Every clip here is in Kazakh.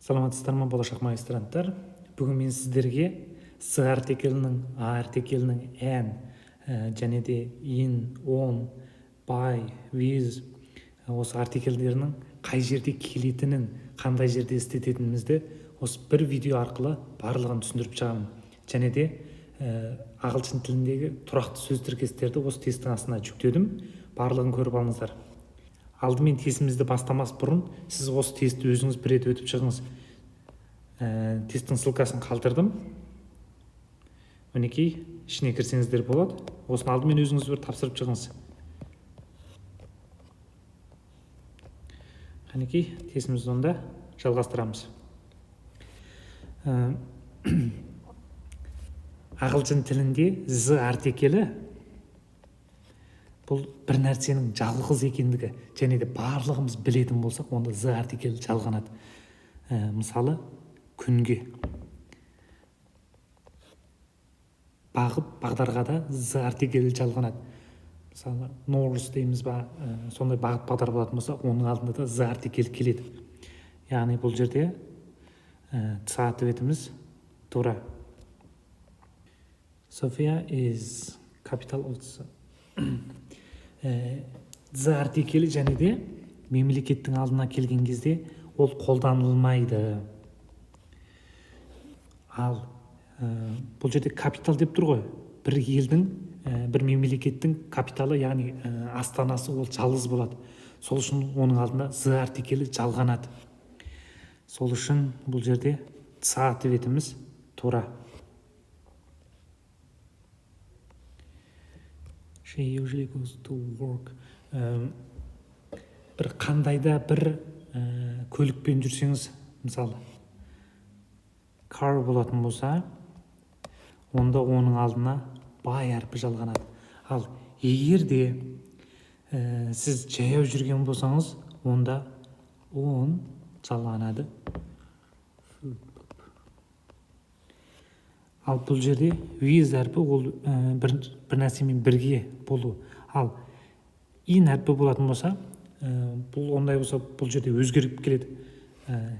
Саламатсыздар ма, болашақ магистранттар? Бүгін мен сіздерге с артиклінің, а артиклінің and және де in, on, by, with осы артиклдерінің қай жерде келетінін, қандай жерде істететінімізді осы бір видео арқылы барлығын түсіндіріп шығамын. Және де ағылшын тіліндегі тұрақты сөз тіркестерді осы тесттің астына жүктедім. Барлығын көріп алыңыздар. Алдымен тестімізді бастамас бұрын сіз осы тестті өзіңіз бір рет өтіп шығыңыз. Тесттің ссылкасын қалдырдым. Мінекей, ішіне кірсеңіздер болады. Осыны алдымен өзіңіз бір тапсырып шығыңыз. Мінекей, тестімізді онда жалғастырамыз. Ағылшын тілінде з артиклі бұл бір нәрсенің жалғыз екендігі, және де барлығымыз білетін болсақ, онда з артиклі жалғанады. Мысалы, күнге. Бағыт, бағдарға да з артиклі жалғанады. Мысалы, north дейміз ба, сондай бағыт бағдар болатын болса, оның алдында да з артиклі келеді. Яғни бұл жерде ц ответіміз тура. София is capital of з артиклі және де мемлекеттің алдына келген кезде ол қолданылмайды. Ал бұл жерде капитал деп тұр ғой. Бір елдің, бір мемлекеттің капиталы, яғни астанасы ол жалғыз болады. Сол үшін оның алдында з артиклі жалғанады. Сол үшін бұл жерде ц ответіміз тура. She usually goes to work. Бір қандайда бір көлікпен жүрсеңіз, мысалы, car болатын болса, онда оның алдына by әрпі жалғанады. Ал егер де сіз жаяу жүрген болсаңыз, онда on жалғанады. Ал бұл жерде with әрпі ол бір нәрсемен бірге болу. Ал in әрпі болатын болса, бұл ондай болса, бұл жерде өзгеріп келеді.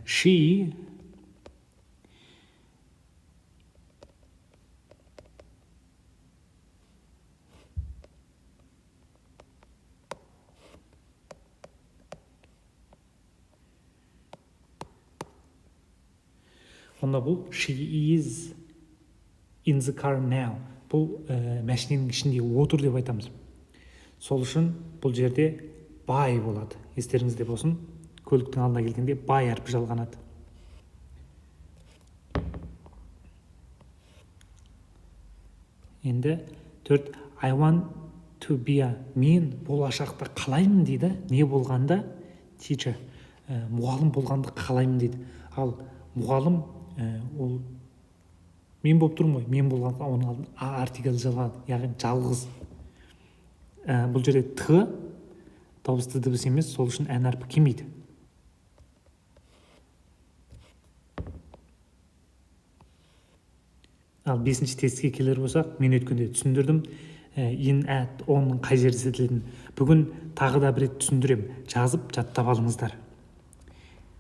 She онда бұл she is in the car now. Бұл мәшиненің ішінде отыр деп айтамыз. Сол үшін бұл жерде by болады. Естеріңізде болсын, көліктің алдына келгенде by әрпі жалғанады. Енді төрт, I want to be a, мен болашақта қалаймын дейді. Не болғанда? Teacher, мұғалім болғанды қалаймын дейді. Ал мұғалім ол мен болып тұрмын ғой, мен болғанда оның алдын а артиклі жалғанады, яғни жалғыз. Бұл жерде т дауысты дыбыс емес, сол үшін ән әрпі келмейді. Ал 5-ші тестке келер болсақ, мен өткенде түсіндірдім, in, at, онның қай жерде істетілетінін. Бүгін тағы да бір рет түсіндірем, жазып жаттап алыңыздар.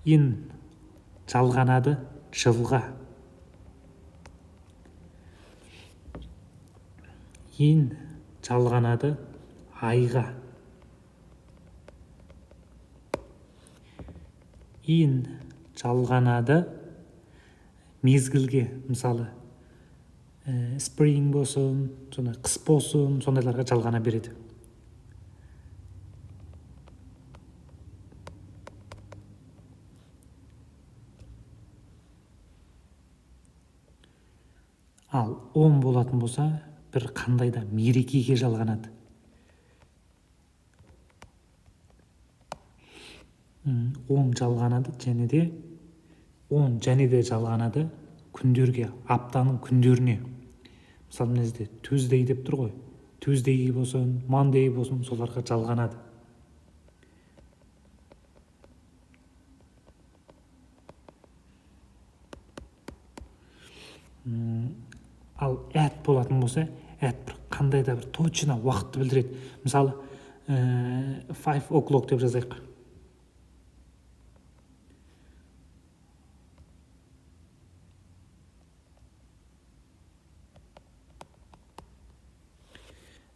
In жалғанады жылға. In жалғанады айға. In жалғанады мезгілге, мысалы, spring болсын, қыс болсын, сондайларға жалғана береді. Ал on болатын болса, бір қандайда мерекеге жалғанады. On жалғанады және де жалғанады күндерге, аптаның күндеріне. Мысалы, мінезде Tuesday деп тұр ғой. Tuesday болсын, Monday болсын, соларға жалғанады. Ал at болатын болса, at бір қандайда бір точно уақытты білдіреді. Мысалы, 5 o'clock деп жазайық.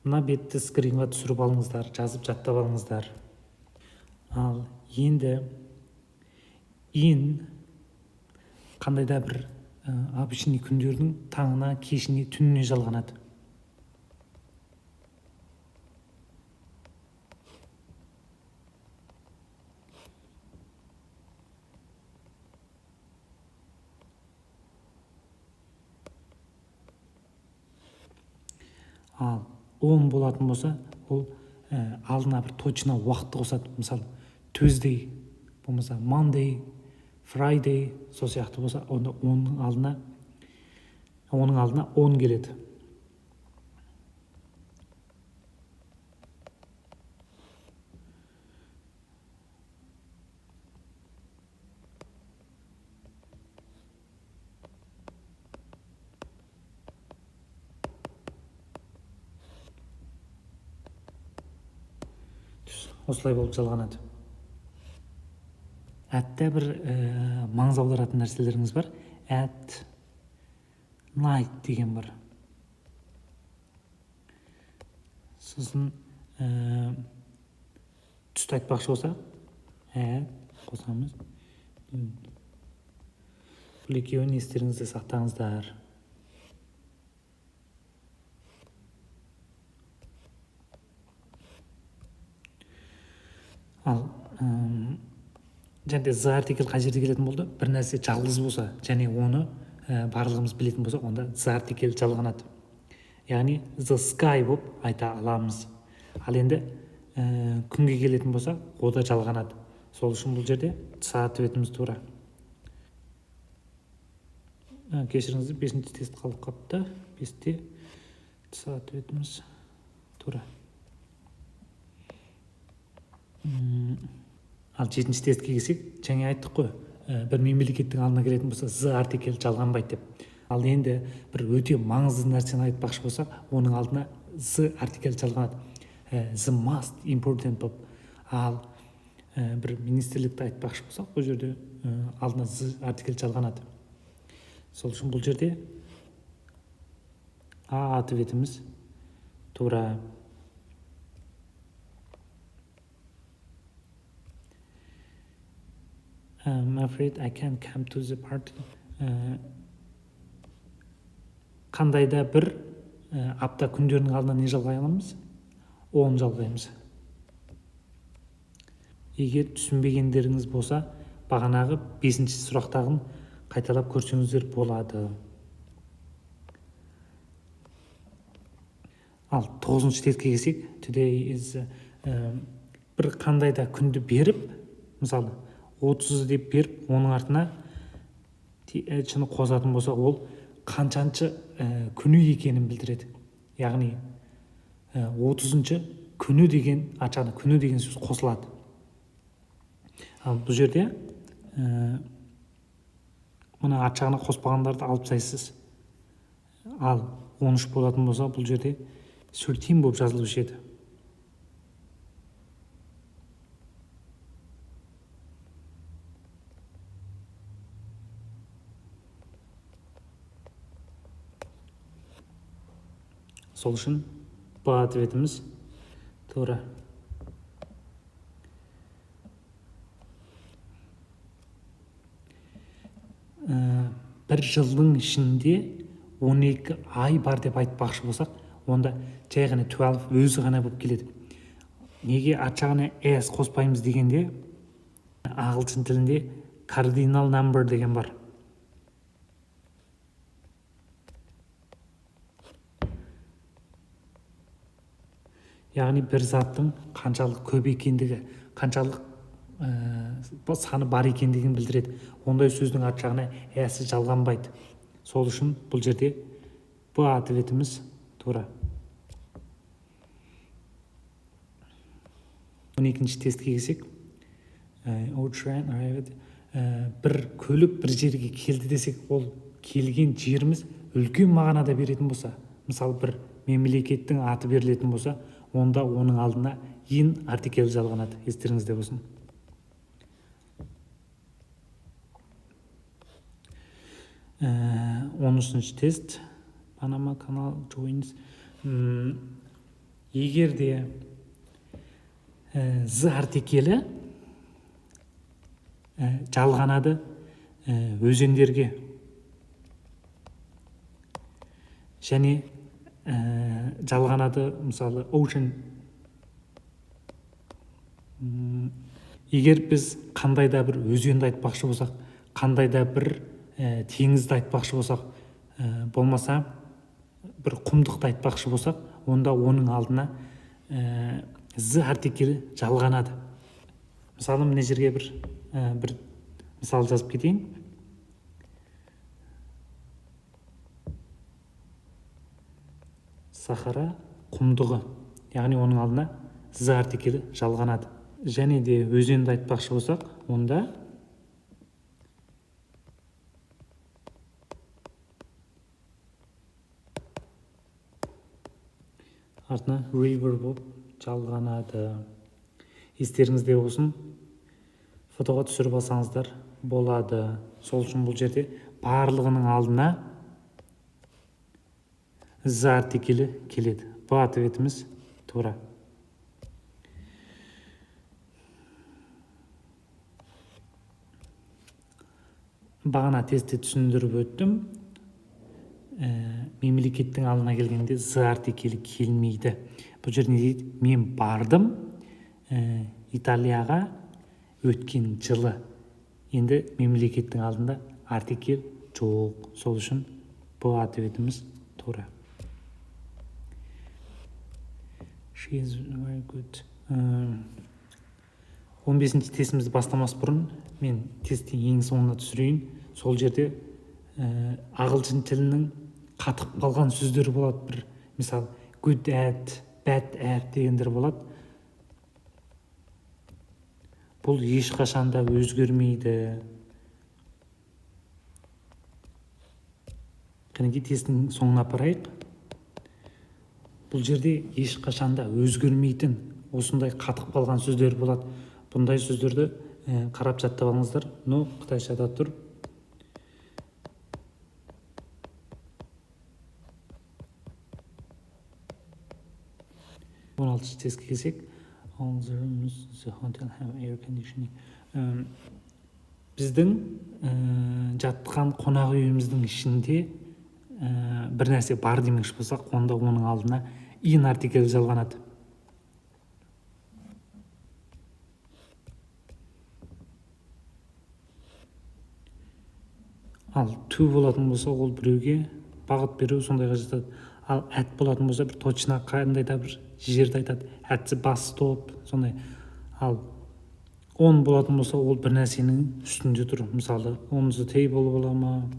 мына бетті скринға түсіріп алыңыздар, жазып жаттап алыңыздар. Ал енді ин қандайда бір обычный күндердің таңына, кешіне, түніне жалғанады. Ал 10 болатын болса, ол алдына бір точно уақытты қосады. Мысалы, Tuesday болмаса Monday, Friday, сол сияқты болса, онда оның алдына 10 келеді. Осылай болып жалғанады. Әтті бір маңыз аударатын нәрселеріңіз бар. At night деген бар. Сосын түсті айтпақшы болса, қосамыз. Бұл екеуін естеріңізде сақтаңыздар. Ал және the артикль қай жерде келетін болды? Бір нәрсе жалғыз болса, және оны барлығымыз білетін болса, онда the артикль жалғанады. Яғни the sky болып айта аламыз. Ал енді күнге келетін болса, ода жалғанады. Сол үшін бұл жерде сағат өтіміз тура. Кешіріңіздер, 5-ші тест қалып қапты. 5-те сағат өтіміз тура. Ал 7-ші тестке келсек, жаңа айттық қой, бір мемлекеттің алдына келетін болса, the артикль жалғанбайды деп. Ал енді бір өте маңызды нәрсені айтпақшы болсақ, оның алдына the артикль жалғанады. The most important болып. Ал бір министрлікті айтпақшы болсақ, бұл жерде алдына the артикль жалғанады. Сол үшін бұл жерде ответіміз тура. I'm afraid I can't come to the party. Қандайда бір апта күндерінің алдына не жалғай аламыз? 10 жалғаймыз. Егер түсінбегендеріңіз болса, бағанағы 5-ші сұрақтағын қайталап көрсеңіздер болады. Ал 9-ші тестке келсек, today is бір қандайда күнді беріп, мысалы 30 деп беріп, оның артына чыны қосатын болса, ол қаншаншы күні екенін білдіреді. Яғни 30-ші күні деген, ачаны күні деген сөз қосылады. Ал бұл жерде мұны ачағына қоспағандарды алып тастайсыз. Ал 13 болатын болса, бұл жерде 13 болып жазылушы еді. Сол үшін бұл ответіміз тура. Бір жылдың ішінде 12 ай бар деп айтпақшы болсақ, онда жай ғана 12 өзі ғана болып келеді. Неге ачағына s қоспаймыз дегенде, ағылшын тілінде cardinal number деген бар. Яғни бір заттың қаншалық көп екендігі, қаншалық саны бар екендігін білдіреді. Ондай сөздің ат жағына әсі жалғанбайды. Сол үшін бұл жерде бұл ответіміз тура. 12-ші тестке келсек, бір көлік бір жерге келді десек, ол келген жеріміз үлкен мағынада беретін болса, мысалы бір мемлекеттің аты берілетін болса, онда оның алдына ин артикль жалғанады. Естеріңізде болсын. Он үшінші тест. Panama Canal joins. егер де з артикелі жалғанады өзендерге және жалғанады мысалы ocean. Егер біз қандай да бір өзенді айтпақшы болсақ, қандай да бір теңізді айтпақшы болсақ, болмаса бір құмдықты айтпақшы болсақ, онда оның алдына з артикелі жалғанады. Мысалы, мына жерге бір мысал жазып кетейін. Сахара құмдығы, яғни оның алдына з артикелі жалғанады. Және де өзенді айтпақшы болсақ, онда артына river болып жалғанады. Естеріңізде болсын, фотоға түсіріп алсаңыздар болады. Сол үшін бұл жерде барлығының алдына з артикелі келеді. Бұл ответіміз тура. Бағана тестте түсіндіріп өттім. Мемлекеттің алдына келгенде з артикелі келмейді. Бұл жерде не дейді? Мен бардым Италияға өткен жылы. Енді мемлекеттің алдында артикел жоқ. Сол үшін бұл ответіміз тура. She is very good. 15-ші тестімізді бастамас бұрын мен тесттің ең соңына түсірейін. Сол жерде ағылшын тілінің қатып қалған сөздері болады. Бір мысалы good at, bad at дегендер болады. Бұл ешқашанда өзгермейді. Қанекей тесттің соңына апарайық. Бұл жерде ешқашанда өзгермейтін осындай қатып қалған сөздер болады. Бұндай сөздерді қарап жаттап алыңыздар. Но қытайшада тұр. Он алтыншы тестке келсек, all the rooms the hotel have air conditioning. Біздің жатқан қонақ үйіміздің ішінде бір нәрсе бар демекші болсақ, онда оның алдына in артикелі жалғанады. Ал to болатын болса, ол біреуге бағыт беру сондайға жатады. Ал at болатын болса, бір точно қандай да бір жерді айтады. At the bus stop, сондай. Ал on болатын болса, ол бір нәрсенің үстінде тұр. Мысалы, on the table бола ма?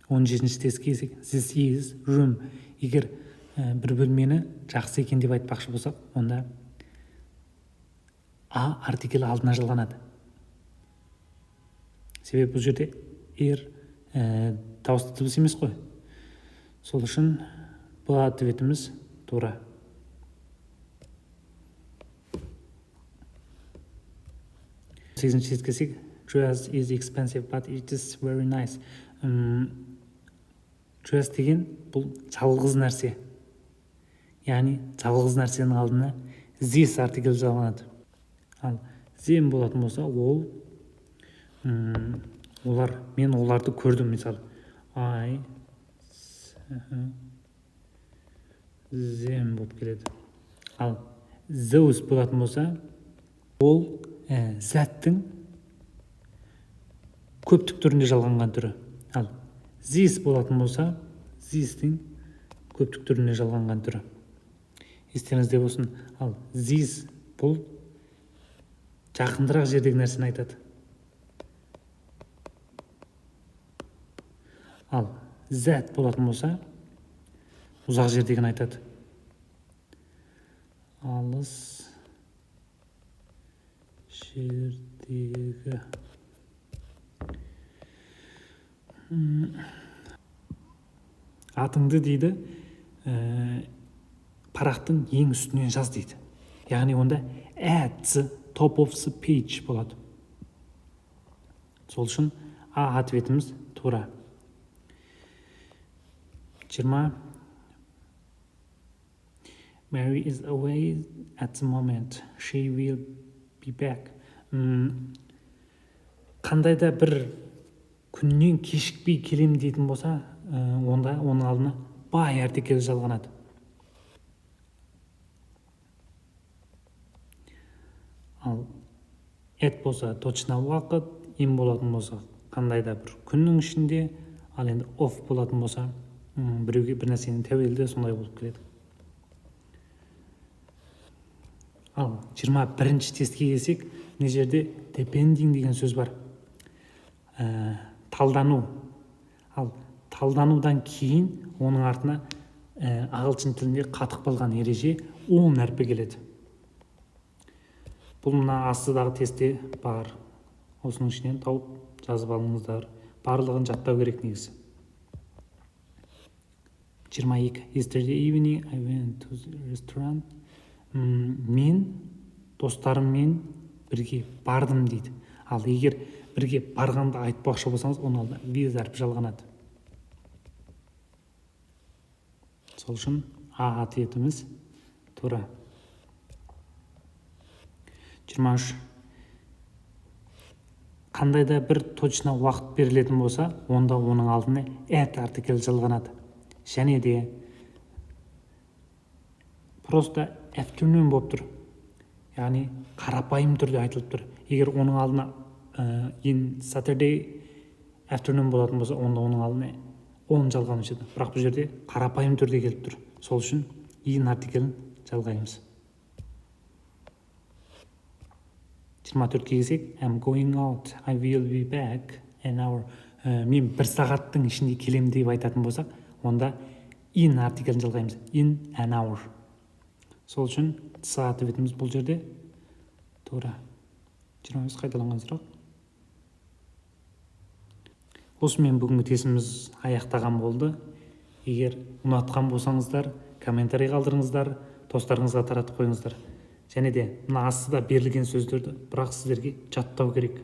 Он жетінші тестке келсек, this is room. Егер бір бөлмені жақсы екен деп айтпақшы болсақ, онда а артикелі алдына жалғанады. Себебі бұл жерде дауысты дыбыс емес қой. Сол үшін бұл ответіміз тура. Сегізінші тестке келсек, dress is expensive, but it is very nice. Dress деген бұл жалғыз нәрсе. Яғни жалғыз нәрсенің алдына this артикелі жалғанады. Ал them болатын болса, ол олар, мен оларды көрдім, мысалы. I them болып келеді. Ал those болатын болса, ол заттың көптік түрінде жалғанған түрі. Ал this болатын болса, this-тің көптік түрінде жалғанған түрі. Естеріңізде болсын. Ал this бұл жақындырақ жердегі нәрсені айтады. Ал that болатын болса, ұзақ жердегін айтады. Алыс жердегі. Атыңды дейді, парақтың ең үстінен жаз дейді. Яғни онда at the top of the page болады. Сол үшін А ответіміз тура. 20. Mary is away at the moment. She will be back. Қандай да бір күннен кешікпей келем дейтін болса, онда оның алдына by артиклі жалғанады. Ал at болса точно уақыт, in болатын болса қандай да бір күннің ішінде, ал енді off болатын болса біреуге бір нәрсенің тәуелді, сондай болып келеді. Ал 21-ші тестке келсек, мына жерде depending деген сөз бар. Талдану. Ал талданудан кейін оның артына ағылшын тілінде қатып қалған ереже on әрпі келеді. Бұл мына астыдағы тестте бар. Осының ішінен тауып жазып алыңыздар. Барлығын жаттау керек негізі. 22. Yesterday evening I went to the restaurant. Мен достарыммен бірге бардым дейді. Ал егер бірге барғанды айтпақшы болсаңыз, оның алдына with әрпі жалғанады. Сол үшін А ответіміз тура. 23. Қандай да бір точно уақыт берілетін болса, онда оның алдына at артиклі жалғанады. Және де просто afternoon болып тұр. Яғни қарапайым түрде айтылып тұр. Егер оның алдына in Saturday afternoon болатын болса, онда оның алдына on жалғанушы еді. Бірақ бұл жерде қарапайым түрде келіп тұр. Сол үшін in артиклін жалғаймыз. 24-ке келсек, I'm going out, I will be back an hour. Мен бір сағаттың ішінде келем деп айтатын болсақ, онда in артиклін жалғаймыз. In an hour. Сол үшін С ответіміз бұл жерде тура. 23 қайталанған сұрақ. Осымен бүгінгі тестіміз аяқтаған болды. Егер ұнатқан болсаңыздар, комментарий қалдырыңыздар, достарыңызға таратып қойыңыздар. Және де мына астыда берілген сөздерді бірақ сіздерге жаттау керек.